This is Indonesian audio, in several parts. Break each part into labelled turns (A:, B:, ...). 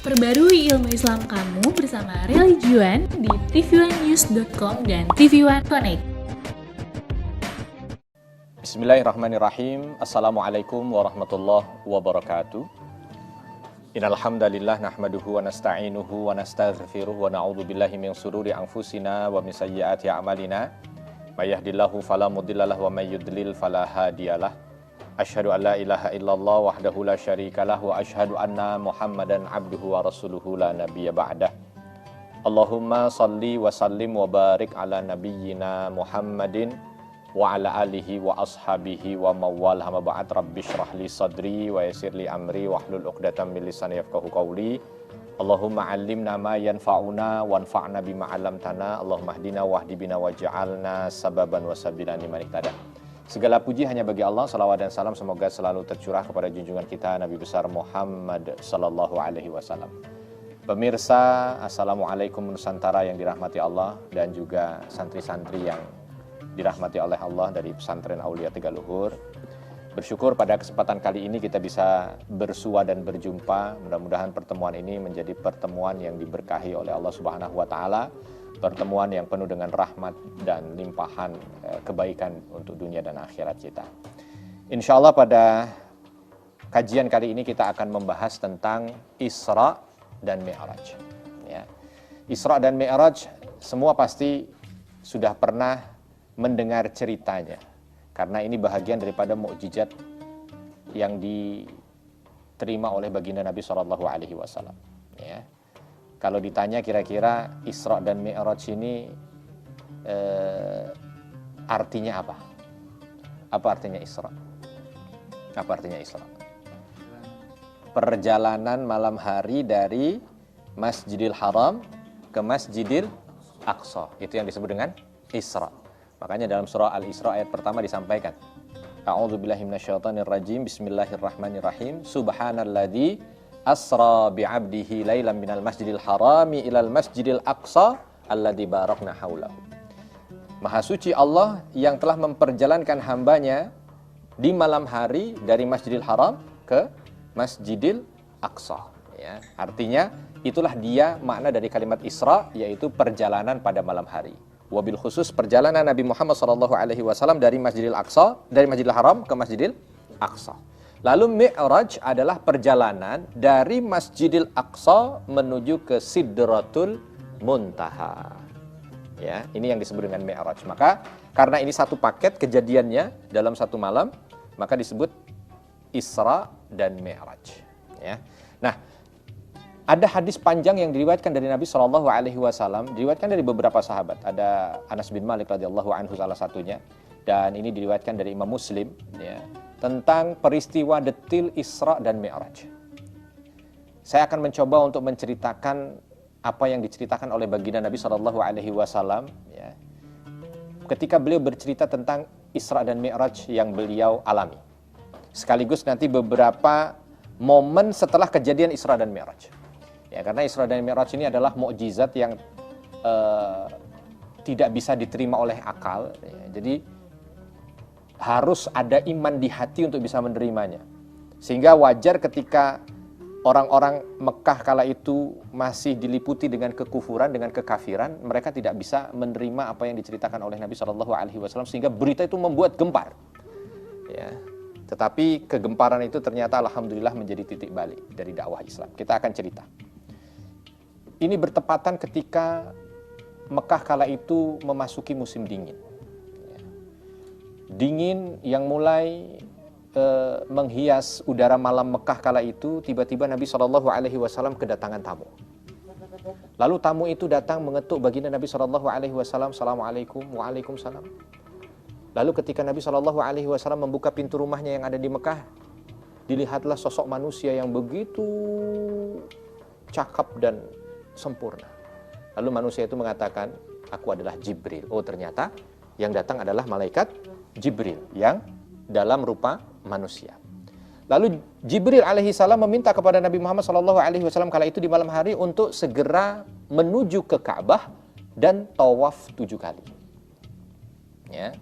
A: Perbarui ilmu Islam kamu bersama Religion di tv1news.com dan TV1 Connect.
B: Bismillahirrahmanirrahim. Assalamualaikum warahmatullahi wabarakatuh. Innal hamdalillah nahmaduhu wa nasta'inuhu wa nastaghfiruh wa na'udzu billahi min shururi anfusina wa min sayyiati a'malina. May yahdihillahu fala mudhillalah wa may yudlil fala hadiyalah. Asyhadu an la ilaha illallah wahdahu la syarikalah wa asyhadu anna Muhammadan abduhu wa rasuluhu la nabiyya ba'dah. Allahumma salli wa sallim wa barik ala nabiyyina Muhammadin wa ala alihi wa ashabihi wa mawwal hama ba'd. Rabbi shrah li sadri wa yassir li amri wahlul 'uqdatam min lisani yafqahu qawli. Allahumma 'allimna ma yanfa'una wanfa'na bima 'allamtana. Allahumma hdina wahdi bina waj'alna sababan wa sabilan liman ihtada. Segala puji hanya bagi Allah, salawat dan salam semoga selalu tercurah kepada junjungan kita Nabi besar Muhammad sallallahu alaihi wasallam. Pemirsa, Assalamualaikum Nusantara yang dirahmati Allah dan juga santri-santri yang dirahmati oleh Allah dari Pesantren Aulia Tegaluhur. Bersyukur pada kesempatan kali ini kita bisa bersua dan berjumpa. Mudah-mudahan pertemuan ini menjadi pertemuan yang diberkahi oleh Allah Subhanahu wa taala. Pertemuan yang penuh dengan rahmat dan limpahan kebaikan untuk dunia dan akhirat kita. Insya Allah pada kajian kali ini kita akan membahas tentang Isra dan Mi'raj. Ya. Isra dan Mi'raj semua pasti sudah pernah mendengar ceritanya. Karena ini bahagian daripada mukjizat yang diterima oleh baginda Nabi SAW. Ya. Kalau ditanya kira-kira Isra dan Mi'raj ini artinya apa? Apa artinya Isra? Apa artinya Isra? Perjalanan malam hari dari Masjidil Haram ke Masjidil Aqsa. Itu yang disebut dengan Isra. Makanya dalam surah Al-Isra ayat pertama disampaikan, A'udzubillahi minasyaitonirrajim, Bismillahirrahmanirrahim, Subhanalladzi asra bi'abdihi lailan minal masjidil harami ilal masjidil aqsa alladzi barakna haulahu. Maha suci Allah yang telah memperjalankan hambanya di malam hari dari Masjidil Haram ke Masjidil Aqsa. Ya, artinya itulah dia makna dari kalimat Isra, yaitu perjalanan pada malam hari. Wabil khusus perjalanan Nabi Muhammad SAW dari Masjidil Aqsa, dari Masjidil Haram ke Masjidil Aqsa. Lalu Mi'raj adalah perjalanan dari Masjidil Aqsa menuju ke Sidratul Muntaha. Ya, ini yang disebut dengan Mi'raj. Maka karena ini satu paket kejadiannya dalam satu malam, maka disebut Isra dan Mi'raj. Ya. Nah, ada hadis panjang yang diriwayatkan dari Nabi SAW, diriwayatkan dari beberapa sahabat. Ada Anas bin Malik radhiyallahu anhu salah satunya, dan ini diriwayatkan dari Imam Muslim. Ya, tentang peristiwa detil Isra dan Mi'raj. Saya akan mencoba untuk menceritakan apa yang diceritakan oleh baginda Nabi SAW, ya, ketika beliau bercerita tentang Isra dan Mi'raj yang beliau alami. Sekaligus nanti beberapa momen setelah kejadian Isra dan Mi'raj. Ya, karena Isra dan Mi'raj ini adalah mukjizat yang tidak bisa diterima oleh akal. Ya, jadi harus ada iman di hati untuk bisa menerimanya. Sehingga wajar ketika orang-orang Mekah kala itu masih diliputi dengan kekufuran, dengan kekafiran, mereka tidak bisa menerima apa yang diceritakan oleh Nabi SAW, sehingga berita itu membuat gempar. Ya. Tetapi kegemparan itu ternyata alhamdulillah menjadi titik balik dari dakwah Islam. Kita akan cerita. Ini bertepatan ketika Mekah kala itu memasuki musim dingin. Dingin yang mulai menghias udara malam Mekah kala itu, tiba-tiba Nabi SAW kedatangan tamu. Lalu tamu itu datang mengetuk baginda Nabi SAW, Assalamualaikum, Waalaikumsalam. Lalu ketika Nabi SAW membuka pintu rumahnya yang ada di Mekah, dilihatlah sosok manusia yang begitu cakap dan sempurna. Lalu manusia itu mengatakan, aku adalah Jibril. Oh, ternyata yang datang adalah malaikat Jibril yang dalam rupa manusia. Lalu Jibril alaihissalam meminta kepada Nabi Muhammad SAW kala itu di malam hari untuk segera menuju ke Ka'bah dan tawaf 7 kali. Ya.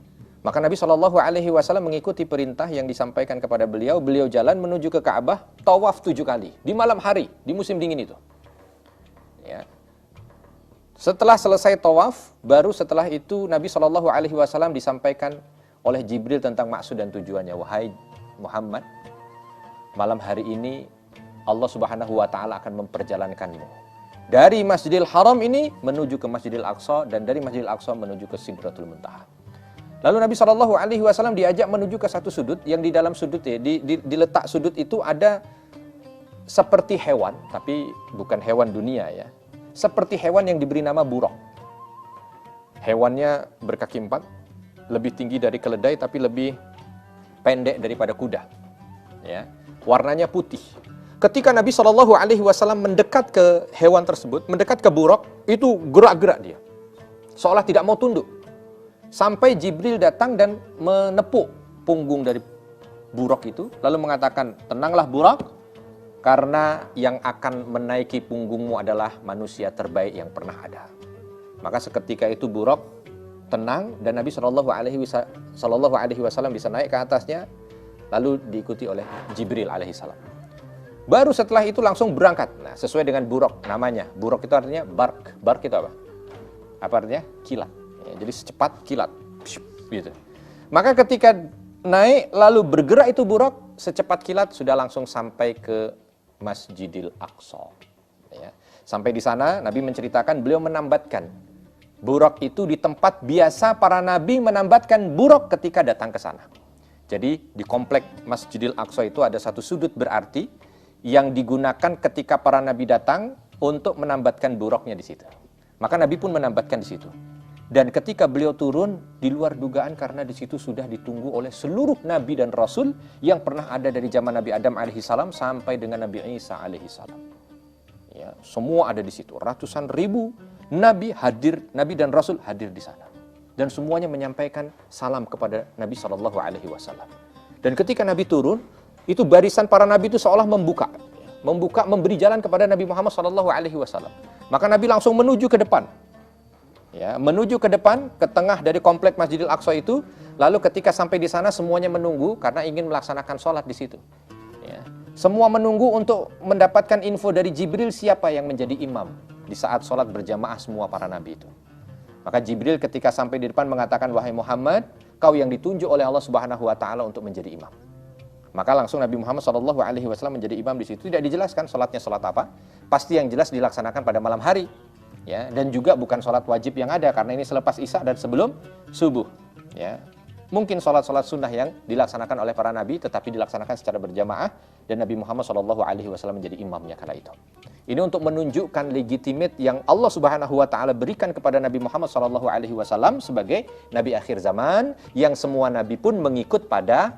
B: Maka Nabi SAW mengikuti perintah yang disampaikan kepada beliau. Beliau jalan menuju ke Ka'bah, tawaf 7 kali. Di malam hari, di musim dingin itu. Ya. Setelah selesai tawaf, baru setelah itu Nabi SAW disampaikan oleh Jibril tentang maksud dan tujuannya. Wahai Muhammad, malam hari ini Allah Subhanahu wa taala akan memperjalankanmu dari Masjidil Haram ini menuju ke Masjidil Aqsa, dan dari Masjidil Aqsa menuju ke Sidratul Muntaha. Lalu Nabi SAW diajak menuju ke satu sudut, yang di dalam sudut di letak sudut itu ada seperti hewan, tapi bukan hewan dunia ya. Seperti hewan yang diberi nama buraq. Hewannya berkaki 4, lebih tinggi dari keledai tapi lebih pendek daripada kuda. Ya, warnanya putih. Ketika Nabi SAW mendekat ke hewan tersebut, mendekat ke buraq, itu gerak-gerak dia, seolah tidak mau tunduk. Sampai Jibril datang dan menepuk punggung dari buraq itu, lalu mengatakan, tenanglah buraq, karena yang akan menaiki punggungmu adalah manusia terbaik yang pernah ada. Maka seketika itu buraq tenang, dan Nabi SAW bisa naik ke atasnya, lalu diikuti oleh Jibril alaihissalam. Baru setelah itu langsung berangkat. Nah, sesuai dengan buraq namanya. Buraq itu artinya bark. Bark itu apa? Apa artinya? Kilat. Ya, jadi secepat kilat. Gitu. Maka ketika naik lalu bergerak itu buraq, secepat kilat sudah langsung sampai ke Masjidil Aqsa. Ya. Sampai di sana Nabi menceritakan beliau menambatkan buraq itu di tempat biasa para nabi menambatkan buraq ketika datang ke sana. Jadi di komplek Masjidil Aqsa itu ada satu sudut berarti yang digunakan ketika para nabi datang untuk menambatkan buraqnya di situ. Maka Nabi pun menambatkan di situ. Dan ketika beliau turun, di luar dugaan karena di situ sudah ditunggu oleh seluruh nabi dan rasul yang pernah ada dari zaman Nabi Adam alaihissalam sampai dengan Nabi Isa alaihissalam. Ya, semua ada di situ. Ratusan ribu nabi hadir, nabi dan rasul hadir di sana. Dan semuanya menyampaikan salam kepada Nabi SAW. Dan ketika Nabi turun, itu barisan para nabi itu seolah membuka, memberi jalan kepada Nabi Muhammad SAW. Maka Nabi langsung menuju ke depan, ya, menuju ke depan, ke tengah dari komplek Masjidil Aqsa itu. Lalu ketika sampai di sana semuanya menunggu karena ingin melaksanakan sholat di situ. Ya. Semua menunggu untuk mendapatkan info dari Jibril siapa yang menjadi imam di saat sholat berjamaah semua para nabi itu. Maka Jibril ketika sampai di depan mengatakan, wahai Muhammad, kau yang ditunjuk oleh Allah Subhanahu wa taala untuk menjadi imam. Maka langsung Nabi Muhammad SAW menjadi imam di situ. Tidak dijelaskan sholatnya sholat apa. Pasti yang jelas dilaksanakan pada malam hari. Ya, dan juga bukan sholat wajib yang ada, karena ini selepas isya dan sebelum subuh. Ya. Mungkin sholat-sholat sunnah yang dilaksanakan oleh para nabi, tetapi dilaksanakan secara berjamaah, dan Nabi Muhammad SAW menjadi imamnya kala itu. Ini untuk menunjukkan legitimate yang Allah Subhanahu wa taala berikan kepada Nabi Muhammad SAW sebagai nabi akhir zaman, yang semua nabi pun mengikut pada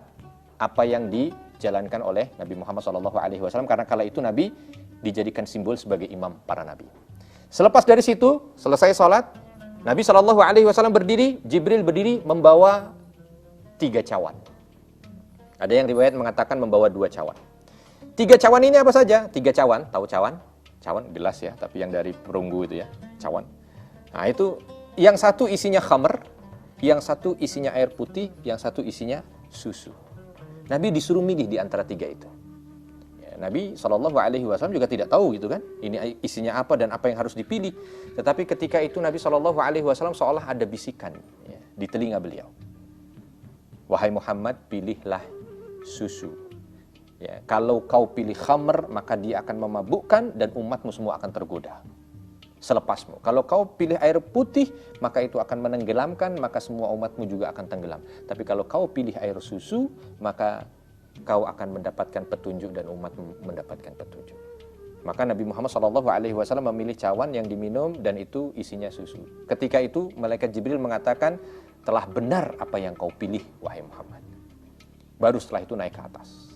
B: apa yang dijalankan oleh Nabi Muhammad SAW, karena kala itu Nabi dijadikan simbol sebagai imam para nabi. Selepas dari situ, selesai sholat, Nabi SAW berdiri, Jibril berdiri membawa 3 cawan. Ada yang riwayat mengatakan membawa 2 cawan. 3 cawan ini apa saja? 3 cawan, tahu cawan? Cawan jelas ya, tapi yang dari perunggu itu ya, cawan. Nah itu, yang satu isinya khamr, yang satu isinya air putih, yang satu isinya susu. Nabi disuruh milih di antara 3 itu. Ya, Nabi SAW juga tidak tahu gitu kan, ini isinya apa dan apa yang harus dipilih. Tetapi ketika itu Nabi SAW seolah ada bisikan ya, di telinga beliau. Wahai Muhammad, pilihlah susu. Ya, kalau kau pilih khamr, maka dia akan memabukkan dan umatmu semua akan tergoda selepasmu. Kalau kau pilih air putih, maka itu akan menenggelamkan, maka semua umatmu juga akan tenggelam. Tapi kalau kau pilih air susu, maka kau akan mendapatkan petunjuk dan umatmu mendapatkan petunjuk. Maka Nabi Muhammad SAW memilih cawan yang diminum dan itu isinya susu. Ketika itu malaikat Jibril mengatakan, telah benar apa yang kau pilih, wahai Muhammad. Baru setelah itu naik ke atas.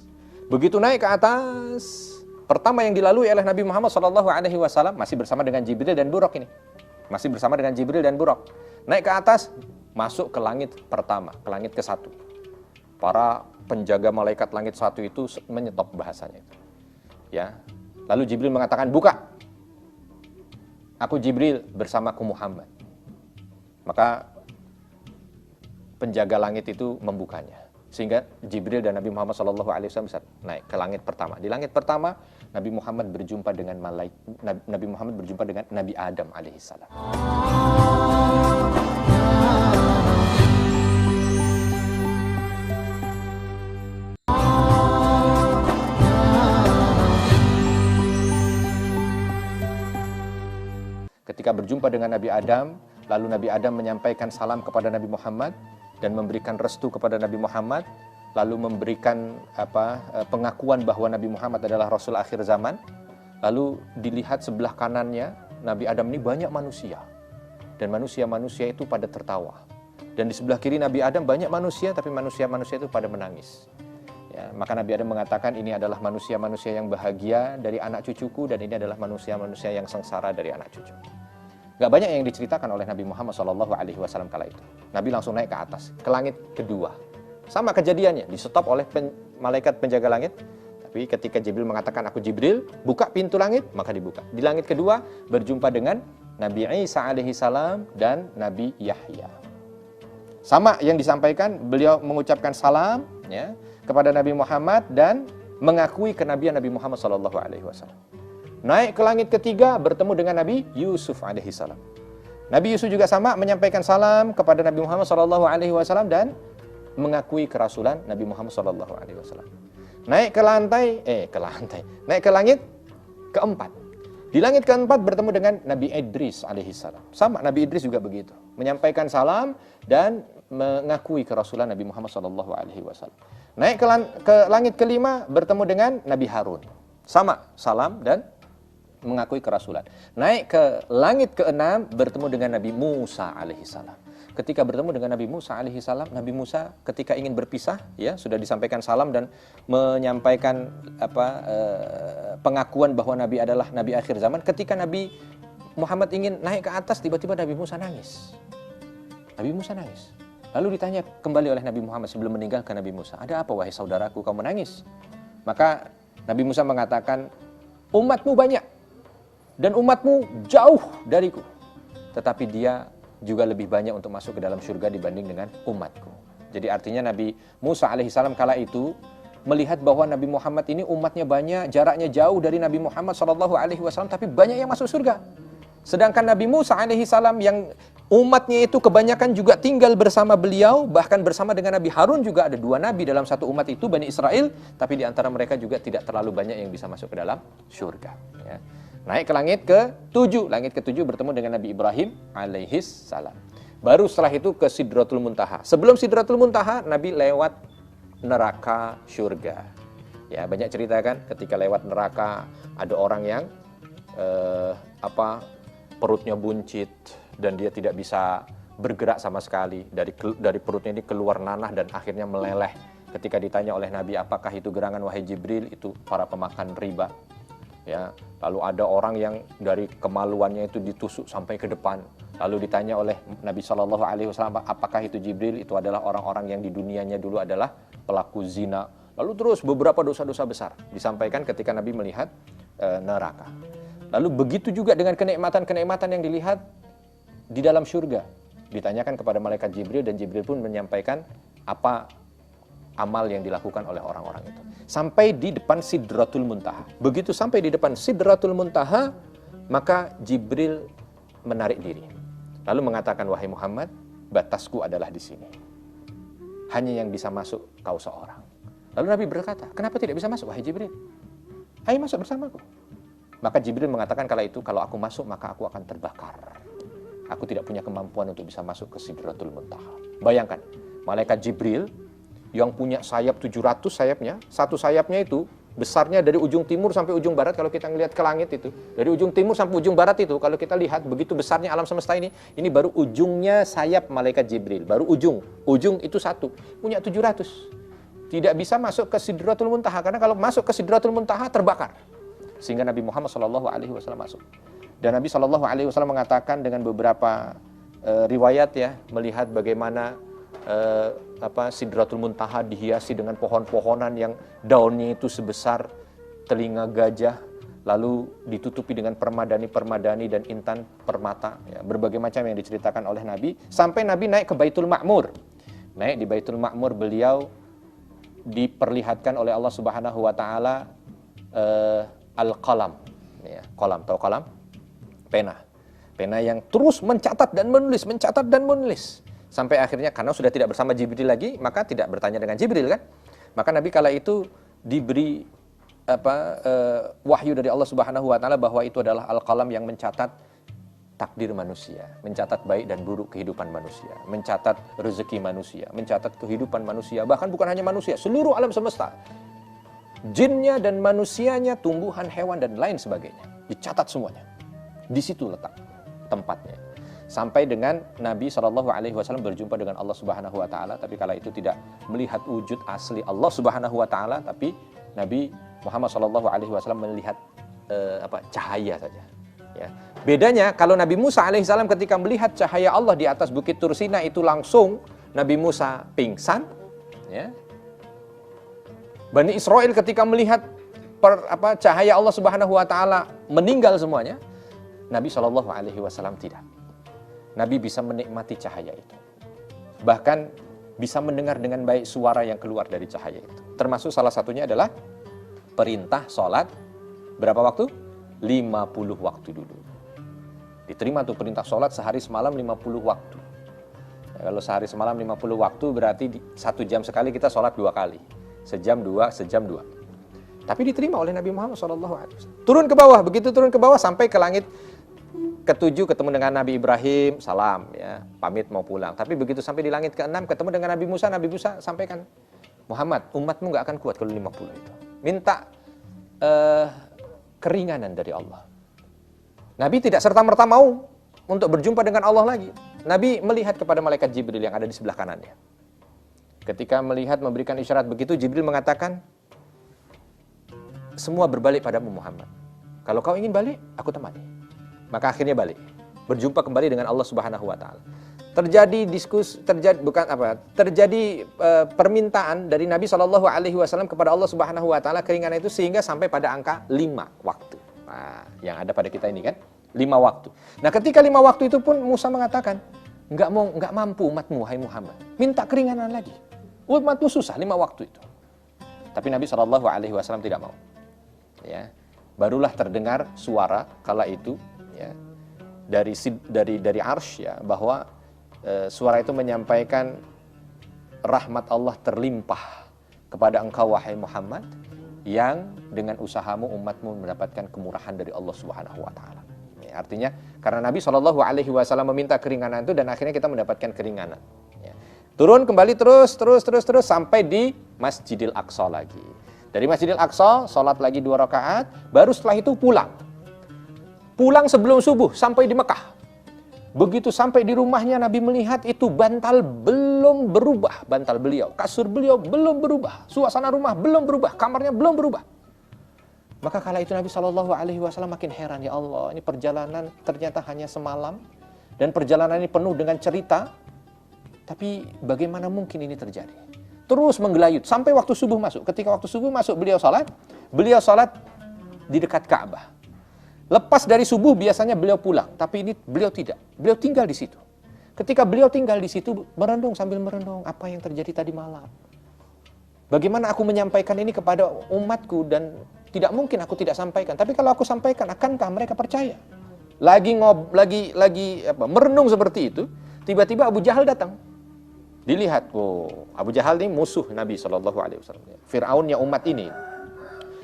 B: Begitu naik ke atas, pertama yang dilalui oleh Nabi Muhammad SAW masih bersama dengan Jibril dan buraq ini. Masih bersama dengan Jibril dan buraq. Naik ke atas, masuk ke langit pertama, ke langit ke-1. Para penjaga malaikat langit 1 itu menyetop bahasanya itu. Ya. Lalu Jibril mengatakan, buka. Aku Jibril bersamaku Muhammad. Maka penjaga langit itu membukanya. Sehingga Jibril dan Nabi Muhammad SAW bisa naik ke langit pertama. Di langit pertama, Nabi Muhammad berjumpa dengan Nabi Muhammad berjumpa dengan Nabi Adam alaihissalam. Ketika berjumpa dengan Nabi Adam, lalu Nabi Adam menyampaikan salam kepada Nabi Muhammad dan memberikan restu kepada Nabi Muhammad, lalu memberikan pengakuan bahwa Nabi Muhammad adalah Rasul akhir zaman. Lalu dilihat sebelah kanannya Nabi Adam ini banyak manusia, dan manusia-manusia itu pada tertawa. Dan di sebelah kiri Nabi Adam banyak manusia, tapi manusia-manusia itu pada menangis. Ya, maka Nabi Adam mengatakan, ini adalah manusia-manusia yang bahagia dari anak cucuku, dan ini adalah manusia-manusia yang sengsara dari anak cucu. Gak banyak yang diceritakan oleh Nabi Muhammad SAW kala itu. Nabi langsung naik ke atas, ke langit kedua. Sama kejadiannya, di stop oleh malaikat penjaga langit. Tapi ketika Jibril mengatakan, aku Jibril, buka pintu langit, maka dibuka. Di langit kedua, berjumpa dengan Nabi Isa alaihissalam dan Nabi Yahya. Sama yang disampaikan, beliau mengucapkan salam ya, kepada Nabi Muhammad dan mengakui kenabian Nabi Muhammad SAW. Naik ke langit ketiga, bertemu dengan Nabi Yusuf alaihissalam. Nabi Yusuf juga sama menyampaikan salam kepada Nabi Muhammad SAW dan mengakui kerasulan Nabi Muhammad SAW. Naik ke naik ke langit keempat. Di langit keempat bertemu dengan Nabi Idris alaihissalam. Sama, Nabi Idris juga begitu, menyampaikan salam dan mengakui kerasulan Nabi Muhammad SAW. Naik ke langit kelima bertemu dengan Nabi Harun. Sama, salam dan mengakui kerasulan. Naik ke langit keenam bertemu dengan Nabi Musa alaihissalam. Ketika bertemu dengan Nabi Musa alaihissalam, Nabi Musa ketika ingin berpisah, ya sudah disampaikan salam dan menyampaikan pengakuan bahwa Nabi adalah Nabi akhir zaman. Ketika Nabi Muhammad ingin naik ke atas, tiba-tiba Nabi Musa nangis. Nabi Musa nangis. Lalu ditanya kembali oleh Nabi Muhammad sebelum meninggalkan Nabi Musa, ada apa wahai saudaraku kamu menangis? Maka Nabi Musa mengatakan, umatmu banyak dan umatmu jauh dariku, tetapi dia juga lebih banyak untuk masuk ke dalam surga dibanding dengan umatku. Jadi artinya Nabi Musa alaihissalam kala itu melihat bahwa Nabi Muhammad ini umatnya banyak, jaraknya jauh dari Nabi Muhammad SAW, tapi banyak yang masuk surga. Sedangkan Nabi Musa alaihissalam yang umatnya itu kebanyakan juga tinggal bersama beliau, bahkan bersama dengan Nabi Harun juga ada 2 nabi dalam satu umat itu, Bani Israel, tapi di antara mereka juga tidak terlalu banyak yang bisa masuk ke dalam surga. Ya. Naik ke langit ke-7. Langit ke-7 bertemu dengan Nabi Ibrahim alaihissalam. Baru setelah itu ke Sidratul Muntaha. Sebelum Sidratul Muntaha, Nabi lewat neraka surga. Ya, banyak cerita kan, ketika lewat neraka ada orang yang perutnya buncit dan dia tidak bisa bergerak sama sekali. Dari perutnya ini keluar nanah dan akhirnya meleleh. Ketika ditanya oleh Nabi, apakah itu gerangan wahai Jibril? Itu para pemakan riba. Ya, lalu ada orang yang dari kemaluannya itu ditusuk sampai ke depan. Lalu ditanya oleh Nabi SAW, apakah itu Jibril? Itu adalah orang-orang yang di dunianya dulu adalah pelaku zina. Lalu terus beberapa dosa-dosa besar disampaikan ketika Nabi melihat neraka. Lalu begitu juga dengan kenikmatan-kenikmatan yang dilihat di dalam surga. Ditanyakan kepada malaikat Jibril dan Jibril pun menyampaikan apa amal yang dilakukan oleh orang-orang itu. Sampai di depan Sidratul Muntaha. Begitu sampai di depan Sidratul Muntaha, maka Jibril menarik diri. Lalu mengatakan, wahai Muhammad, batasku adalah di sini. Hanya yang bisa masuk kau seorang. Lalu Nabi berkata, kenapa tidak bisa masuk, wahai Jibril? Ayo masuk bersamaku. Maka Jibril mengatakan kala itu, kalau aku masuk maka aku akan terbakar. Aku tidak punya kemampuan untuk bisa masuk ke Sidratul Muntaha. Bayangkan, malaikat Jibril yang punya sayap 700 sayapnya, satu sayapnya itu besarnya dari ujung timur sampai ujung barat. Kalau kita ngelihat ke langit itu, dari ujung timur sampai ujung barat itu, kalau kita lihat begitu besarnya alam semesta ini baru ujungnya sayap malaikat Jibril, baru ujung itu satu, punya 700. Tidak bisa masuk ke Sidratul Muntaha, karena kalau masuk ke Sidratul Muntaha terbakar. Sehingga Nabi Muhammad SAW masuk. Dan Nabi SAW mengatakan dengan beberapa riwayat ya, melihat bagaimana Sidratul Muntaha dihiasi dengan pohon-pohonan yang daunnya itu sebesar telinga gajah, lalu ditutupi dengan permadani-permadani dan intan permata, ya, berbagai macam yang diceritakan oleh Nabi, sampai Nabi naik ke Baitul Ma'mur. Naik di Baitul Ma'mur, beliau diperlihatkan oleh Allah Subhanahu wa taala al-qalam, ya, qalam, tahu qalam? Pena. Pena yang terus mencatat dan menulis. Sampai akhirnya karena sudah tidak bersama Jibril lagi, maka tidak bertanya dengan Jibril kan? Maka Nabi kala itu diberi wahyu dari Allah Subhanahu wa taala bahwa itu adalah al-qalam yang mencatat takdir manusia, mencatat baik dan buruk kehidupan manusia, mencatat rezeki manusia, mencatat kehidupan manusia, bahkan bukan hanya manusia, seluruh alam semesta. Jinnya dan manusianya, tumbuhan, hewan dan lain sebagainya. Dicatat semuanya. Di situ letak tempatnya. Sampai dengan Nabi SAW berjumpa dengan Allah Subhanahu wa taala, tapi kala itu tidak melihat wujud asli Allah Subhanahu wa taala, tapi Nabi Muhammad SAW melihat cahaya saja. Ya. Bedanya kalau Nabi Musa alaihissalam ketika melihat cahaya Allah di atas bukit Tursina itu langsung Nabi Musa pingsan. Ya. Bani Israel ketika melihat cahaya Allah Subhanahu wa taala meninggal semuanya. Nabi SAW tidak. Nabi bisa menikmati cahaya itu. Bahkan bisa mendengar dengan baik suara yang keluar dari cahaya itu. Termasuk salah satunya adalah perintah sholat berapa waktu? 50 waktu dulu. Diterima tuh perintah sholat sehari semalam 50 waktu. Ya, kalau sehari semalam 50 waktu berarti 1 jam sekali kita sholat 2 kali. Sejam 2, sejam 2. Tapi diterima oleh Nabi Muhammad SAW. Turun ke bawah, begitu turun ke bawah sampai ke langit ke-7 ketemu dengan Nabi Ibrahim, salam ya, pamit mau pulang. Tapi begitu sampai di langit ke-6 ketemu dengan Nabi Musa sampaikan, Muhammad, umatmu gak akan kuat kalau 50 itu. Minta keringanan dari Allah. Nabi tidak serta-merta mau untuk berjumpa dengan Allah lagi. Nabi melihat kepada malaikat Jibril yang ada di sebelah kanannya. Ketika melihat memberikan isyarat begitu, Jibril mengatakan, semua berbalik padamu Muhammad. Kalau kau ingin balik, aku temani. Maka akhirnya balik, berjumpa kembali dengan Allah Subhanahu wa taala. Terjadi permintaan dari Nabi SAW kepada Allah Subhanahu wa taala keringanan itu sehingga sampai pada angka 5 waktu. Nah, yang ada pada kita ini kan 5 waktu. Nah, ketika 5 waktu itu pun Musa mengatakan, enggak mampu umatmu wahai Muhammad. Minta keringanan lagi. Umatmu susah 5 waktu itu. Tapi Nabi SAW tidak mau. Ya. Barulah terdengar suara kala itu ya, dari arsy ya, bahwa suara itu menyampaikan rahmat Allah terlimpah kepada engkau wahai Muhammad yang dengan usahamu umatmu mendapatkan kemurahan dari Allah Subhanahu wa taala. Ya, artinya karena Nabi SAW meminta keringanan itu dan akhirnya kita mendapatkan keringanan. Ya. Turun kembali terus sampai di Masjidil Aqsa lagi. Dari Masjidil Aqsa salat lagi 2 rakaat, baru setelah itu pulang sebelum subuh sampai di Mekah. Begitu sampai di rumahnya Nabi melihat itu bantal belum berubah, bantal beliau, kasur beliau belum berubah, suasana rumah belum berubah, kamarnya belum berubah. Maka kala itu Nabi SAW makin heran, ya Allah, ini perjalanan ternyata hanya semalam dan perjalanan ini penuh dengan cerita, tapi bagaimana mungkin ini terjadi? Terus menggelayut sampai waktu subuh masuk. Ketika waktu subuh masuk beliau salat di dekat Ka'bah. Lepas dari subuh biasanya beliau pulang, tapi ini beliau tidak. Beliau tinggal di situ. Ketika beliau tinggal di situ, sambil merenung apa yang terjadi tadi malam. Bagaimana aku menyampaikan ini kepada umatku dan tidak mungkin aku tidak sampaikan. Tapi kalau aku sampaikan, akankah mereka percaya? Lagi merenung seperti itu, tiba-tiba Abu Jahal datang. Dilihat, Abu Jahal ini musuh Nabi SAW. Fir'aunnya umat ini.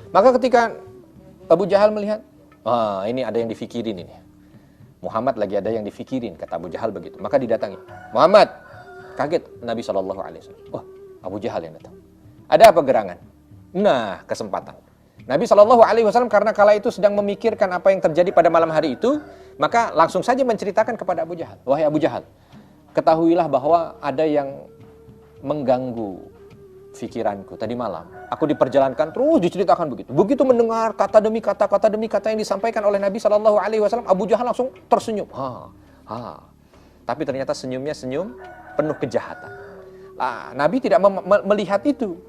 B: Maka ketika Abu Jahal melihat, ini ada yang difikirin ini. Muhammad lagi ada yang difikirin, kata Abu Jahal begitu. Maka didatangi. Muhammad, kaget Nabi SAW. Abu Jahal yang datang. Ada apa gerangan? Nah, kesempatan. Nabi SAW karena kala itu sedang memikirkan apa yang terjadi pada malam hari itu, maka langsung saja menceritakan kepada Abu Jahal. Wahai Abu Jahal, ketahuilah bahwa ada yang mengganggu pikiranku tadi malam. Aku diperjalankan terus diceritakan begitu. Begitu mendengar kata demi kata yang disampaikan oleh Nabi SAW, Abu Jahal langsung tersenyum. Tapi ternyata senyumnya senyum penuh kejahatan. Nabi tidak melihat itu.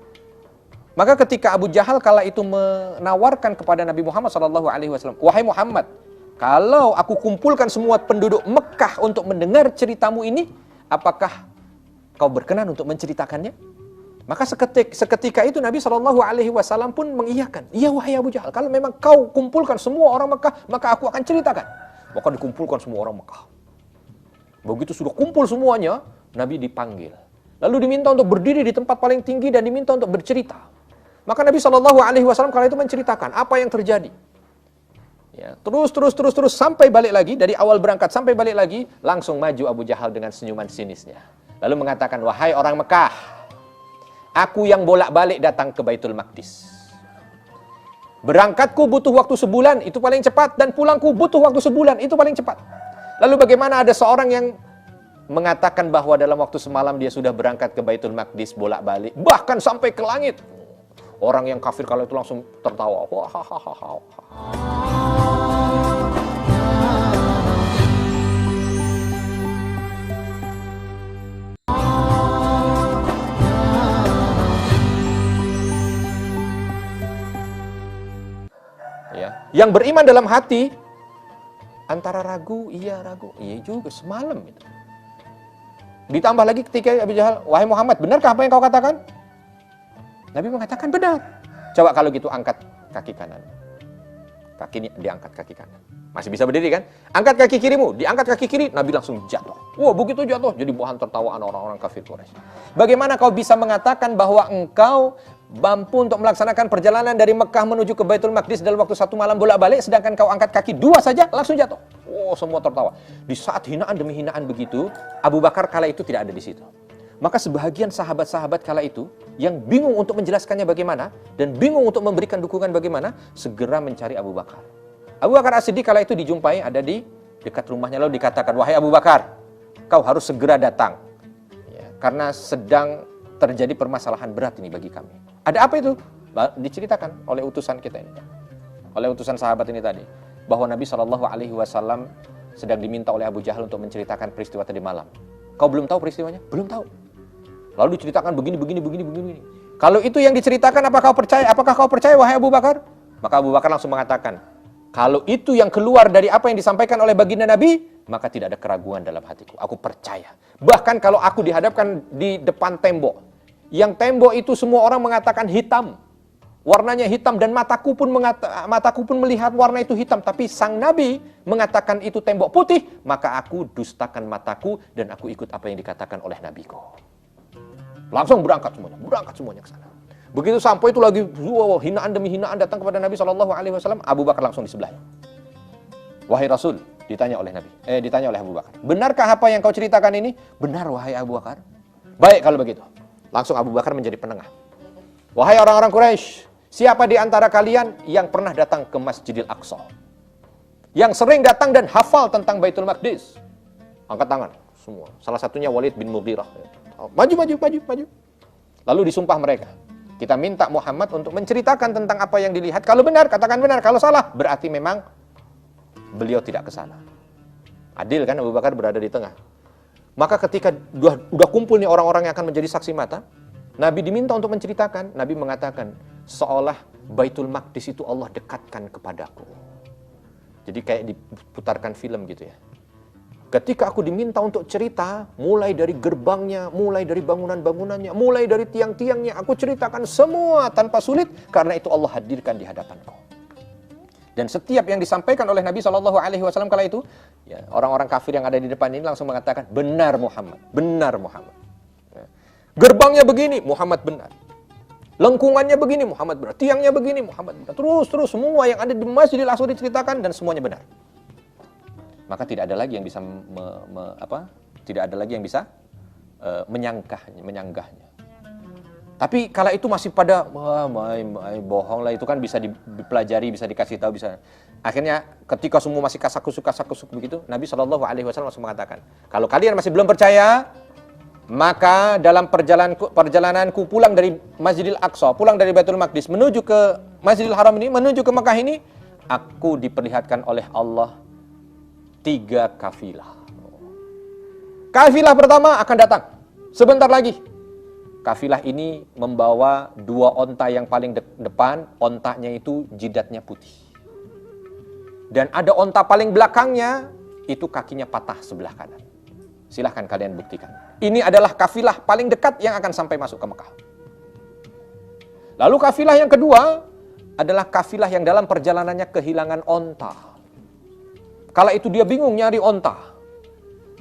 B: Maka ketika Abu Jahal kala itu menawarkan kepada Nabi Muhammad SAW, wahai Muhammad, kalau aku kumpulkan semua penduduk Mekah untuk mendengar ceritamu ini, apakah kau berkenan untuk menceritakannya? Maka seketika itu Nabi SAW pun mengiyakan. Iya wahai Abu Jahal, kalau memang kau kumpulkan semua orang Mekah, maka aku akan ceritakan. Maka dikumpulkan semua orang Mekah. Begitu sudah kumpul semuanya, Nabi dipanggil. Lalu diminta untuk berdiri di tempat paling tinggi dan diminta untuk bercerita. Maka Nabi SAW kala itu menceritakan apa yang terjadi. Ya, terus sampai balik lagi, dari awal berangkat sampai balik lagi, langsung maju Abu Jahal dengan senyuman sinisnya. Lalu mengatakan, wahai orang Mekah, aku yang bolak-balik datang ke Baitul Maqdis. Berangkatku butuh waktu sebulan, itu paling cepat. Dan pulangku butuh waktu sebulan, itu paling cepat. Lalu bagaimana ada seorang yang mengatakan bahwa dalam waktu semalam dia sudah berangkat ke Baitul Maqdis bolak-balik, bahkan sampai ke langit. Orang yang kafir kalau itu langsung tertawa. Ya. Yang beriman dalam hati antara ragu, iya juga semalam itu. Ditambah lagi ketika Abu Jahal, wahai Muhammad, benarkah apa yang kau katakan? Nabi mengatakan benar. Coba kalau gitu angkat kaki kanan. Kaki ini diangkat kaki kanan. Masih bisa berdiri kan? Angkat kaki kirimu, diangkat kaki kiri, Nabi langsung jatuh. Wah, begitu jatuh jadi bahan tertawaan orang-orang kafir Quraisy. Bagaimana kau bisa mengatakan bahwa engkau mampu untuk melaksanakan perjalanan dari Mekah menuju ke Baitul Maqdis dalam waktu 1 malam bolak-balik, sedangkan kau angkat kaki 2 saja langsung jatuh? Oh, semua tertawa. Di saat hinaan demi hinaan begitu, Abu Bakar kala itu tidak ada di situ. Maka sebahagian sahabat-sahabat kala itu yang bingung untuk menjelaskannya bagaimana dan bingung untuk memberikan dukungan bagaimana, segera mencari Abu Bakar. Abu Bakar As-Siddiq kala itu dijumpai ada di dekat rumahnya, lalu dikatakan, wahai Abu Bakar, kau harus segera datang. Ya, karena sedang terjadi permasalahan berat ini bagi kami. Ada apa itu? Diceritakan oleh utusan kita ini, oleh utusan sahabat ini tadi, bahwa Nabi SAW sedang diminta oleh Abu Jahal untuk menceritakan peristiwa tadi malam. Kau belum tahu peristiwanya? Belum tahu. Lalu diceritakan begini. Kalau itu yang diceritakan, apakah kau percaya wahai Abu Bakar? Maka Abu Bakar langsung mengatakan, kalau itu yang keluar dari apa yang disampaikan oleh baginda Nabi, maka tidak ada keraguan dalam hatiku. Aku percaya. Bahkan kalau aku dihadapkan di depan tembok, yang tembok itu semua orang mengatakan hitam, warnanya hitam, dan mataku pun melihat warna itu hitam, tapi sang Nabi mengatakan itu tembok putih, maka aku dustakan mataku dan aku ikut apa yang dikatakan oleh Nabiku. Langsung berangkat semuanya ke sana. Begitu sampai itu lagi, hinaan demi hinaan datang kepada Nabi SAW. Abu Bakar langsung di sebelahnya. Wahai Rasul, ditanya oleh Abu Bakar, benarkah apa yang kau ceritakan ini? Benar wahai Abu Bakar. Baik kalau begitu. Langsung Abu Bakar menjadi penengah. Wahai orang-orang Quraisy, siapa di antara kalian yang pernah datang ke Masjidil Aqsa? Yang sering datang dan hafal tentang Baitul Maqdis? Angkat tangan semua. Salah satunya Walid bin Mughirah. Maju. Lalu disumpah mereka. Kita minta Muhammad untuk menceritakan tentang apa yang dilihat. Kalau benar, katakan benar. Kalau salah, berarti memang beliau tidak ke sana. Adil kan, Abu Bakar berada di tengah. Maka ketika udah kumpul nih orang-orang yang akan menjadi saksi mata, Nabi diminta untuk menceritakan. Nabi mengatakan, seolah Baitul Maqdis itu Allah dekatkan kepadaku. Jadi kayak diputarkan film gitu ya. Ketika aku diminta untuk cerita, mulai dari gerbangnya, mulai dari bangunan-bangunannya, mulai dari tiang-tiangnya, aku ceritakan semua tanpa sulit, karena itu Allah hadirkan di hadapanku. Dan setiap yang disampaikan oleh Nabi SAW kala itu, ya, orang-orang kafir yang ada di depan ini langsung mengatakan, benar Muhammad. Ya. Gerbangnya begini, Muhammad benar. Lengkungannya begini, Muhammad benar. Tiangnya begini, Muhammad benar. Terus semua yang ada di Masjidil Aqsa diceritakan dan semuanya benar. Maka tidak ada lagi yang bisa menyanggahnya. Tapi kala itu masih pada bohong lah, itu kan bisa dipelajari, bisa dikasih tahu, bisa. Akhirnya ketika semua masih kasak-kusuk begitu, Nabi SAW langsung mengatakan, kalau kalian masih belum percaya, maka dalam perjalananku pulang dari Masjidil Aqsa, pulang dari Baitul Maqdis menuju ke Masjidil Haram ini, menuju ke Mekah ini, aku diperlihatkan oleh Allah 3 kafilah. Kafilah pertama akan datang sebentar lagi. Kafilah ini membawa 2 onta yang paling depan, ontanya itu jidatnya putih. Dan ada onta paling belakangnya, itu kakinya patah sebelah kanan. Silahkan kalian buktikan. Ini adalah kafilah paling dekat yang akan sampai masuk ke Mekah. Lalu kafilah yang kedua adalah kafilah yang dalam perjalanannya kehilangan onta. Kala itu dia bingung nyari onta.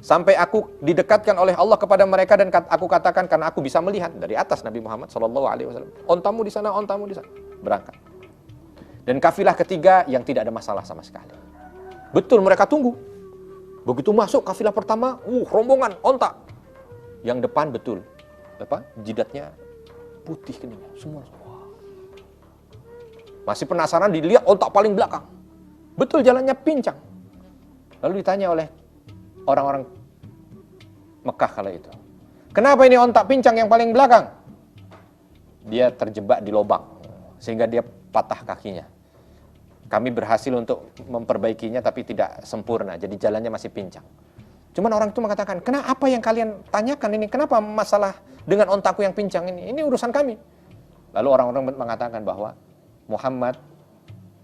B: Sampai aku didekatkan oleh Allah kepada mereka dan aku katakan karena aku bisa melihat dari atas Nabi Muhammad SAW. Ontamu di sana, ontamu di sana. Berangkat. Dan kafilah ketiga yang tidak ada masalah sama sekali. Betul mereka tunggu. Begitu masuk kafilah pertama, rombongan onta. Yang depan betul. Jidatnya putih keningnya, semua. Masih penasaran dilihat onta paling belakang. Betul jalannya pincang. Lalu ditanya oleh orang-orang Mekah kala itu, kenapa ini onta pincang yang paling belakang? Dia terjebak di lubang sehingga dia patah kakinya. Kami berhasil untuk memperbaikinya tapi tidak sempurna, jadi jalannya masih pincang. Cuman orang itu mengatakan, kenapa yang kalian tanyakan ini? Kenapa masalah dengan ontaku yang pincang ini? Ini urusan kami. Lalu orang-orang mengatakan bahwa Muhammad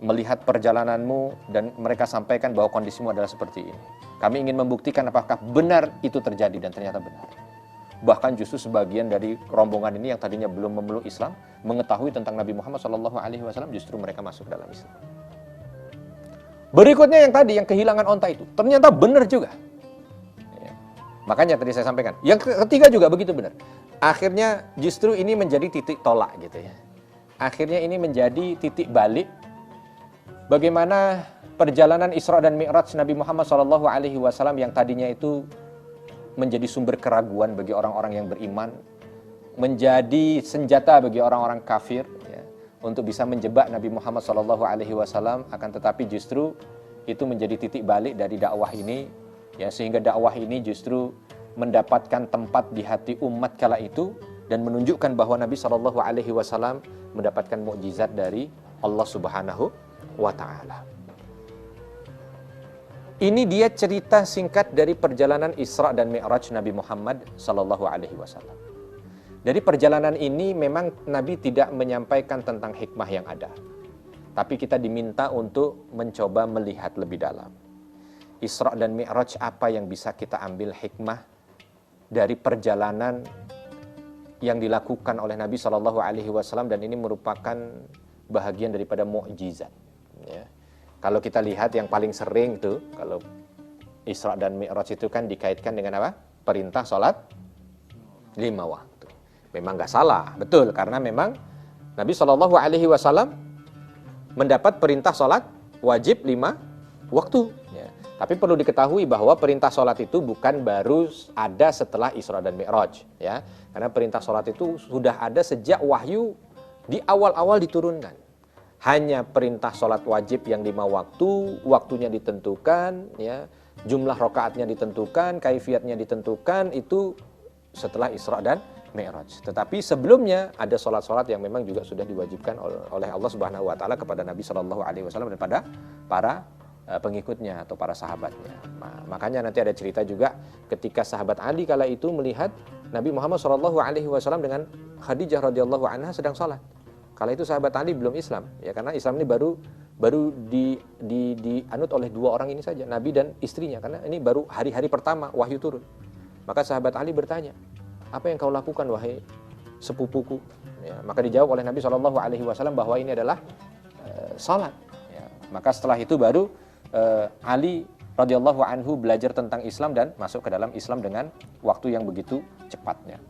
B: melihat perjalananmu dan mereka sampaikan bahwa kondisimu adalah seperti ini. Kami ingin membuktikan apakah benar itu terjadi dan ternyata benar. Bahkan justru sebagian dari rombongan ini yang tadinya belum memeluk Islam mengetahui tentang Nabi Muhammad SAW, justru mereka masuk dalam Islam. Berikutnya yang tadi yang kehilangan onta itu ternyata benar juga. Ya. Makanya tadi saya sampaikan. Yang ketiga juga begitu benar. Akhirnya justru ini menjadi titik tolak gitu ya. Akhirnya ini menjadi titik balik. Bagaimana perjalanan Isra dan Mi'raj Nabi Muhammad SAW yang tadinya itu menjadi sumber keraguan bagi orang-orang yang beriman, menjadi senjata bagi orang-orang kafir ya, untuk bisa menjebak Nabi Muhammad SAW, akan tetapi justru itu menjadi titik balik dari dakwah ini ya, sehingga dakwah ini justru mendapatkan tempat di hati umat kala itu dan menunjukkan bahwa Nabi SAW mendapatkan mukjizat dari Allah Subhanahu wa ta'ala. Ini dia cerita singkat dari perjalanan Isra dan Mi'raj Nabi Muhammad SAW. Dari perjalanan ini memang Nabi tidak menyampaikan tentang hikmah yang ada. Tapi kita diminta untuk mencoba melihat lebih dalam. Isra dan Mi'raj, apa yang bisa kita ambil hikmah dari perjalanan yang dilakukan oleh Nabi SAW, dan ini merupakan bahagian daripada mukjizat. Ya. Kalau kita lihat yang paling sering tuh, kalau Isra dan Mi'raj itu kan dikaitkan dengan apa? Perintah sholat 5 waktu. Memang nggak salah, betul, karena memang Nabi SAW mendapat perintah sholat wajib 5 waktu. Ya. Tapi perlu diketahui bahwa perintah sholat itu bukan baru ada setelah Isra dan Mi'raj. Ya. Karena perintah sholat itu sudah ada sejak wahyu di awal-awal diturunkan. Hanya perintah sholat wajib yang 5 waktu, waktunya ditentukan, ya, jumlah rakaatnya ditentukan, kaifiatnya ditentukan, itu setelah Isra dan Mi'raj. Tetapi sebelumnya ada sholat-sholat yang memang juga sudah diwajibkan oleh Allah Subhanahu wa ta'ala kepada Nabi SAW dan pada para pengikutnya atau para sahabatnya. Nah, makanya nanti ada cerita juga ketika sahabat Ali kala itu melihat Nabi Muhammad SAW dengan Khadijah radhiyallahu anha sedang sholat. Kala itu sahabat Ali belum Islam, ya, karena Islam ini baru dianut oleh 2 orang ini saja, Nabi dan istrinya, karena ini baru hari-hari pertama wahyu turun. Maka sahabat Ali bertanya, apa yang kau lakukan wahai sepupuku? Ya, maka dijawab oleh Nabi SAW bahwa ini adalah salat. Ya, maka setelah itu baru Ali radhiyallahu anhu belajar tentang Islam dan masuk ke dalam Islam dengan waktu yang begitu cepatnya.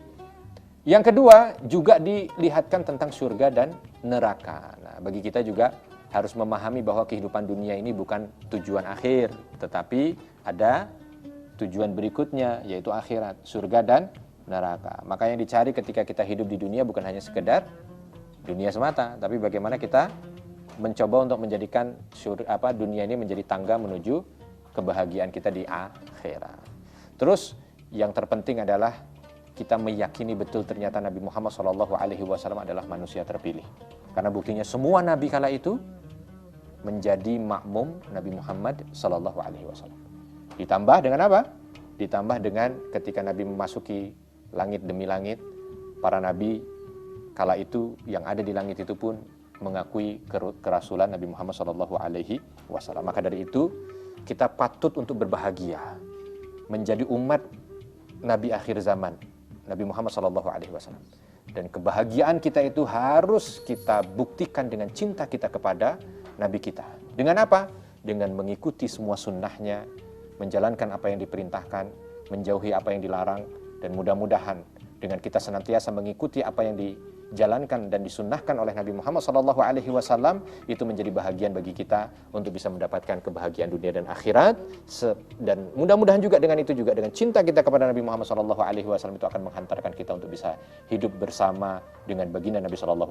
B: Yang kedua, juga dilihatkan tentang surga dan neraka. Nah, bagi kita juga harus memahami bahwa kehidupan dunia ini bukan tujuan akhir, tetapi ada tujuan berikutnya, yaitu akhirat, surga dan neraka. Maka yang dicari ketika kita hidup di dunia bukan hanya sekedar dunia semata, tapi bagaimana kita mencoba untuk menjadikan dunia ini menjadi tangga menuju kebahagiaan kita di akhirat. Terus, yang terpenting adalah kita meyakini betul ternyata Nabi Muhammad SAW adalah manusia terpilih. Karena buktinya semua Nabi kala itu menjadi makmum Nabi Muhammad SAW. Ditambah dengan apa? Ditambah dengan ketika Nabi memasuki langit demi langit, para Nabi kala itu yang ada di langit itu pun mengakui kerasulan Nabi Muhammad SAW. Maka dari itu kita patut untuk berbahagia menjadi umat Nabi akhir zaman, Nabi Muhammad SAW. Dan kebahagiaan kita itu harus kita buktikan dengan cinta kita kepada Nabi kita. Dengan apa? Dengan mengikuti semua sunnahnya, menjalankan apa yang diperintahkan, menjauhi apa yang dilarang, dan mudah-mudahan dengan kita senantiasa mengikuti apa yang dijalankan dan disunnahkan oleh Nabi Muhammad SAW, itu menjadi bahagian bagi kita untuk bisa mendapatkan kebahagiaan dunia dan akhirat. Dan mudah-mudahan juga dengan itu juga, dengan cinta kita kepada Nabi Muhammad SAW, itu akan menghantarkan kita untuk bisa hidup bersama dengan baginda Nabi SAW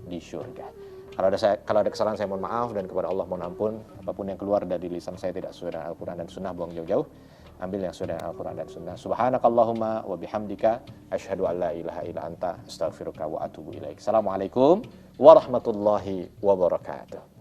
B: di syurga. Kalau ada kesalahan saya mohon maaf, dan kepada Allah mohon ampun. Apapun yang keluar dari lisan saya tidak sesuai dengan Al-Quran dan Sunnah, buang jauh-jauh. Ambil yang sudah Al-Quran dan Sunnah. Subhanakallahumma wa bihamdika asyhadu an la ilaha illa anta astaghfiruka wa atubu ilaik. Assalamualaikum warahmatullahi wabarakatuh.